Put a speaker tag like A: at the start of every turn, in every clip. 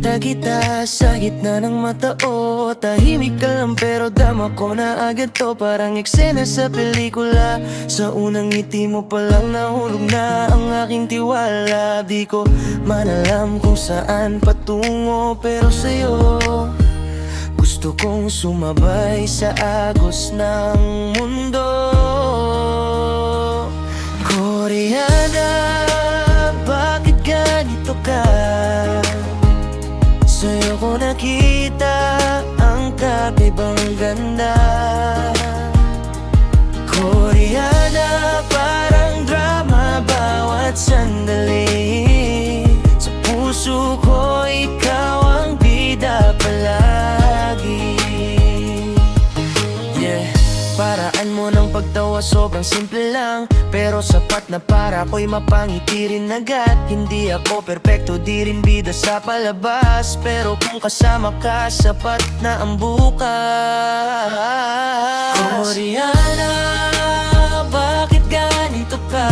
A: Nakita kita sa gitna ng matao. Tahimik ka lang pero dama ko na agad to. Parang eksena sa pelikula. Sa unang ngiti mo palang nahulog na ang aking tiwala. Di ko man alam kung saan patungo, pero sa'yo gusto kong sumabay sa agos ng mundo. Koreana, bakit ganito ka? Sa'yo ko nakita ang kakaibang ganda. Koreana, parang drama bawat sandali. Sa puso ko ikaw ang bida palagi. Yeah, paraan mo ng pagtawa sobrang simple lang, pero sapat na para ako'y mapangiti rin agad. Hindi ako perpekto, di rin bida sa palabas, pero kung kasama ka, sapat na ang bukas. Koreana, bakit ganito ka?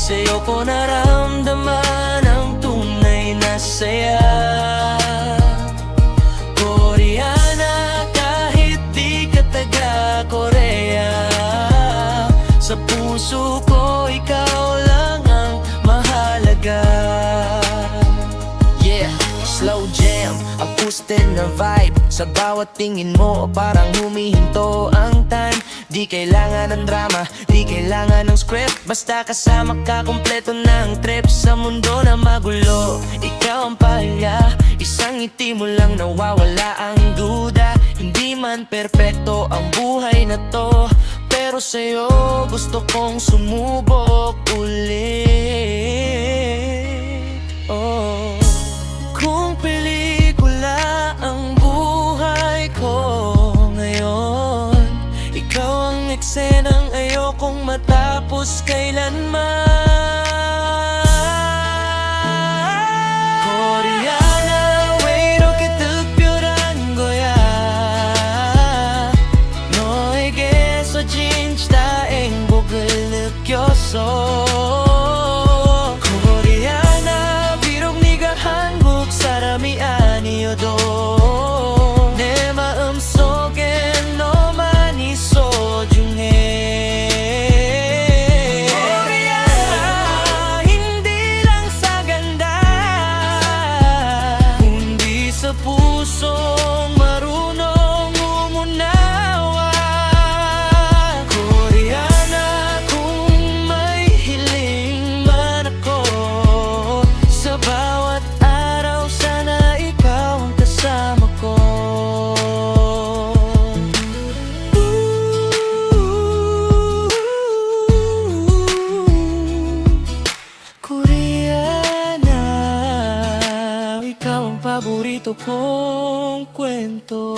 A: Sa'yo ko naramdaman ang tunay na saya. Koreana, kahit di ka taga-Korea, sa puso ko ikaw lang ang mahalaga. Yeah, slow jam, acoustic na vibe. Sa bawat tingin mo parang humihinto ang time. Di kailangan ng drama, di kailangan ng script. Basta kasama ka, kompleto ng trip sa mundo na magulo. Ikaw ang pahalya, isang ngiti mo lang nawawala ang duda. Hindi man perpekto ang buhay na to, pero sa'yo gusto kong sumubok ulit. Oh, kung pelikula ang buhay ko ngayon, ikaw ang eksenang ayokong matapos kailanman. Koreana, 왜 이렇게 특별한 거야? 너에게서 진짜 행복을 느꼈어. Koreana, 비록 네가 한국 사람이 아니어도 내 마음속엔 너만이 소중해. Koreana, hindi lang sa ganda, kundi sa pusong marunong umunawa. Koreana, kung may hiling man ako, sa bawat araw sana ikaw ang kasama ko. Koreana, ikaw ang paborito kong kwento.